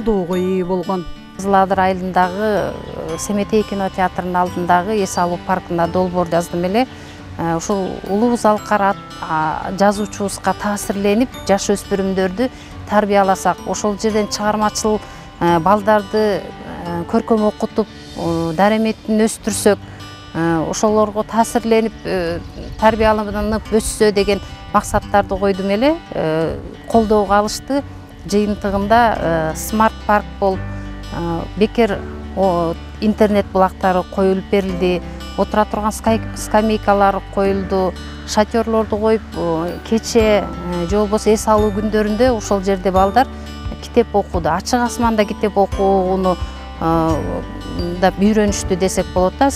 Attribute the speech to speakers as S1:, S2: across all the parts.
S1: колдоого ээ болгон.
S2: Кызыл Адыр айылындагы Семетей кинотеатрынын алдындагы эс алуу паркында долбоор жаздым эле. Ушул улуу залкара жазуучубузга таасирленип, жаш өспүрүмдөрдү тарбияласак, ошол жерден чыгармачыл балдарды көркөм окутуп, дареметін өстүрсөк, ошолорго таасирленип, тарбияланып өссө деген максаттарды койдум эле. Колдоого алышты. Жыйынтыгында смарт парк болуп, бекер интернет булактары коюлуп берилди, отура турган скамейкалар коюлду, шатерлорду коюп, кече же болбосо эс алуу күндөрүндө ошол жерде балдар китеп окуду, ачык асманда китеп окууну да үйрөнүштү десек болот да.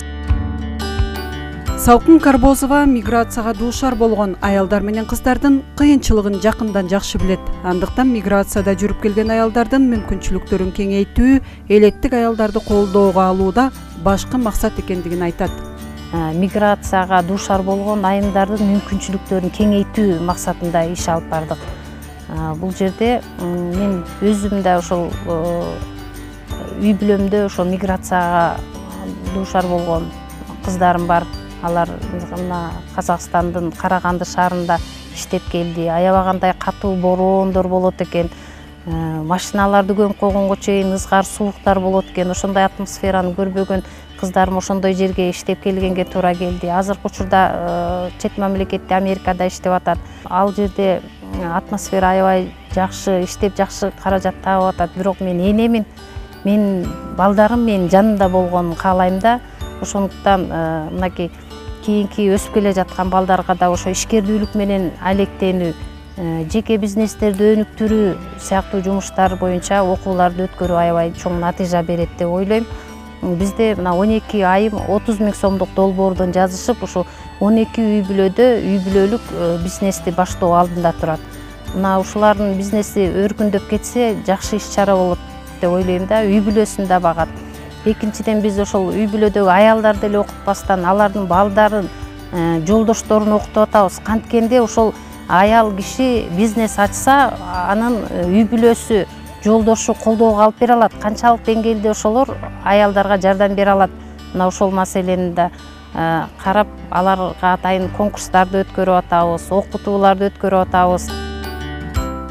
S1: Салкын Карбозова миграцияга дуушар болгон аялдар менен кыздардын кыйынчылыгын жакындан жакшы билет. Андыктан миграцияда жүрүп келген аялдардын мүмкүнчүлүктөрүн кеңейтүү, элеттик аялдарды колдоого алууда башкы максат экендигин айтат.
S2: Миграцияга дуушар болгон айымдардын мүмкүнчүлүктөрүн кеңейтүү максатында иш алып бардык. Бул жерде мен өзүм да ошол үй бүлөмдө ошол миграцияга дуушар болгон кыздарым бар. Алар Казакстандын Караганды шаарында иштеп келди. Аябагандай катуу бороондор болот экен. Машиналарды көмүп койгонго чейин ызгар сууктар болот экен. Ошондой атмосфераны көрбөгөн кыздарым ошондой жерге иштеп келгенге туура келди. Азыркы учурда чет мамлекетте Америкада иштеп атат. Ал жерде атмосфера аябай жакшы, иштеп жакшы каражат таап атат. Бирок мен энемин, мен балдарым менин жанымда болгонун каалайм да. Ошондуктан мынакей кийинки өсүп келе жаткан балдарга да ошо ишкердүүлүк менен алектенүү, жеке бизнестерди өнүктүрүү сыяктуу жумуштар боюнча окууларды өткөрүү аябай чоң натыйжа берет деп ойлойм. Бизде мына 12 айым 30 000 сомдук долбоордон жазышып, ошо 12 үй бүлөдө үй бүлөлүк бизнести баштоо алдында турат. Мына ушулардын бизнеси өркүндөп кетсе, жакшы иш-чара болот деп ойлойм да, үй бүлөсүн да багат. Экинчиден биз ошол үй бүлөдөгү аялдарды эле окутпастан, алардын балдарын, жолдошторун окутуп атабыз. Канткенде ошол аял киши бизнес ачса, анын үй бүлөсү, жолдошу колдоого алып бере алат. Канчалык деңгээлде ошолор аялдарга жардам бере алат. Мына ошол маселени да карап, аларга атайын конкурстарды өткөрүп атабыз, окутууларды өткөрүп атабыз.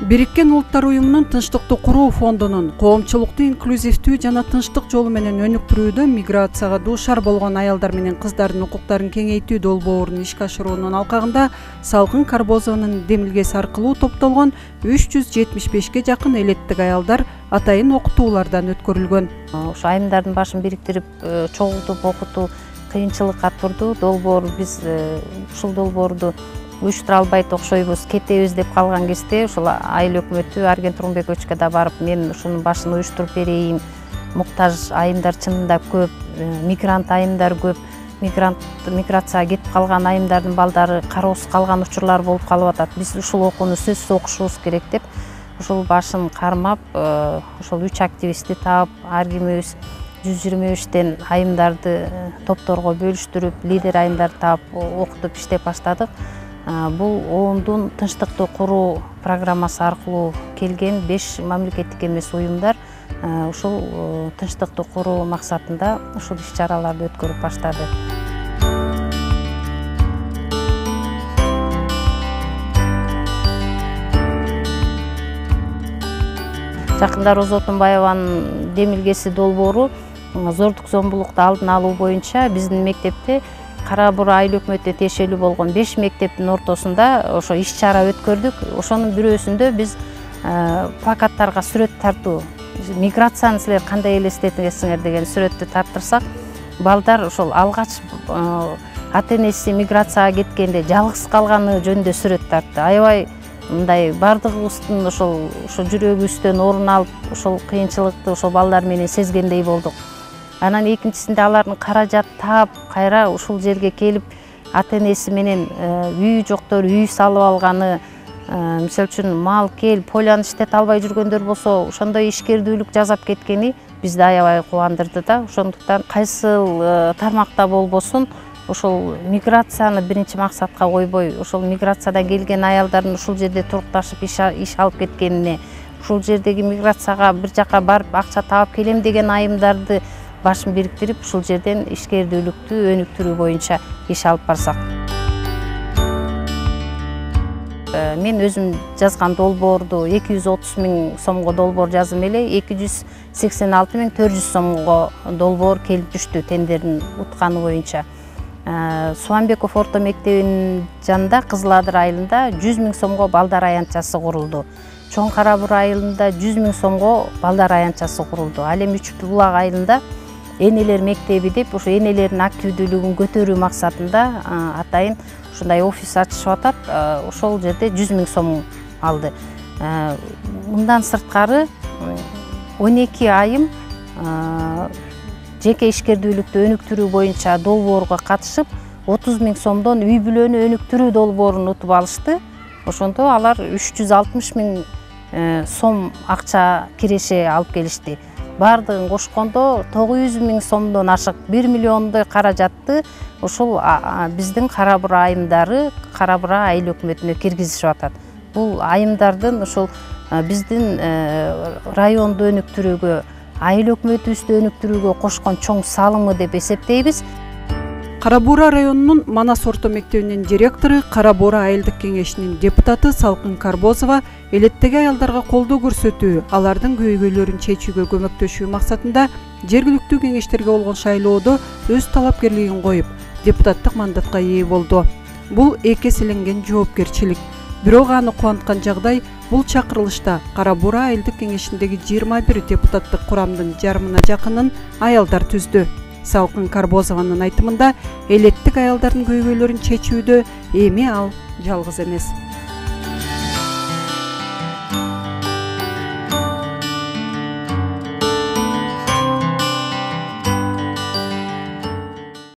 S1: Бириккен Улуттар уюмунун Тынчтыкты куруу фондунун коомчулукту инклюзивдүү жана тынчтык жолу менен өнүктүрүүдө миграцияга дуушар болгон аялдар менен кыздардын укуктарын кеңейтүү долбоорун ишке ашыруунун алкагында Салкын Карбозованын демилгеси аркылуу топтолгон 375ке жакын элеттик аялдар атайын окутуулардан өткөрүлгөн.
S2: Ошо айымдардын башын бириктирип, чогултуп окутуу кыйынчылыкка турду. Долбоор биз ушул долбоорду уюштура албайт окшойбуз, кетебиз деп калган кезде ушул айыл өкмөтү Арген Турунбековичке да барып, мен ушунун башын уюштуруп берейин. Муктаж айымдар чынында көп, мигрант айымдар көп, миграцияга кетип калган айымдардын балдары кароосуз калган учурлар болуп калып атат. Биз ушул окууну сөзсүз окушубуз керек деп, ушул башын кармап, ошол 3 активистти таап, ар кимибиз 123тен айымдарды топторго бөлүштүрүп, лидер айымдарды таап, окутуп иштеп баштадык. Бул ООНдун тынчтыкты куруу программасы аркылуу келген 5 мамлекеттик эмес уюмдар ушул тынчтыкты куруу максатында ушул иш-чараларды өткөрүп баштады. Жакында Роза Отунбаеванын демилгеси долбоору зордук зомбулукту алдын алуу боюнча биздин мектепте Кара Бура айыл өкмөтүнө тиешелүү болгон 5 мектептин ортосунда ошо иш-чара өткөрдүк. Ошонун бирөөсүндө биз плакаттарга сүрөт тартуу, миграцияны силер кандай элестетесиңер деген сүрөттү тарттырсак, балдар ошол алгач ата-энеси миграцияга кеткенде жалгыз калганы жөнүндө сүрөт тартты. Аябай мындай бардыгыбыздын ошол жүрөгүбүздөн орун алып, ошол кыйынчылыкты ошол балдар менен сезгендей болдук. Анан экинчисинде алардын каражат таап, кайра ушул жерге келип, ата-энеси менен үй жоктор үй салып алганы, мисалы үчүн мал кел, поляны иштете албай жүргөндөр болсо, ошондой ишкердүүлүк жасап кеткени бизди аябай кубандырды да. Ошондуктан кайсыл тармакта болбосун, ошол миграцияны биринчи максатка койбой, ошол миграциядан келген аялдардын ушул жерде турукташып иш алып кеткенине, ушул жердеги миграцияга бир жака барып акча таап келем деген айымдарды башын бириктирип ушул жерден ишкердүүлүктү өнүктүрүү боюнча иш алып барсак. Мен өзүм жазган долбоорду 230 000 сомго долбоор жазым эле 286 400 сомго долбоор келип түштү тендердин утканы боюнча. Суанбеков орто мектебинин жанында Кызыл Адыр айылында 100 000 сомго балдар аянтчасы курулду. Чоң Карабур айылында 100 000 сомго балдар аянтчасы курулду. Ал эми Үчү Булак айылында энелер мектеби деп ушу энелердин активдүүлүгүн көтөрүү максатында атайын ушундай офис ачышып атат. Ошол жерде 100 000 сом алды. Мындан сырткары 12 айым жеке ишкердүүлүктү өнүктүрүү боюнча долбоорго катышып 30 000 сомдон үй бүлөнү өнүктүрүү долбоорун утуп алышты. Ошондо алар 360 000 сом акча киреше алып келишти. Бардыгын кошкондо 900 000 сомдон ашык 1 миллиондой каражатты ушул биздин Карабур айымдары Карабур айыл өкмөтүнө киргизишип атат. Бул айымдардын ушул биздин районду өнүктүрүүгө, айыл өкмөтүбүздү өнүктүрүүгө кошкон чоң салымы деп эсептейбиз.
S1: Карабура районунун Манас орто мектебинин директору, Карабура айылдык кеңешинин депутаты Салкын Карбозова элеттеги аялдарга колдоо көрсөтүү, алардын көйгөйлөрүн чечүүгө көмөктөшүү максатында жергиликтүү кеңештерге болгон шайлоодо өз талапкерлигин коюп, депутаттык мандатка ээ болду. Бул эки эселенген жоопкерчилик. Бирок аны кубанткан жагдай бул чакырылышта Карабура айылдык кеңешиндеги 21 депутаттык курамдын жарымына жакынын аялдар түздү. Салкын Карбозованын айтымында элеттик аялдардын көйгөйлөрүн чечүүдө эми ал жалгыз эмес.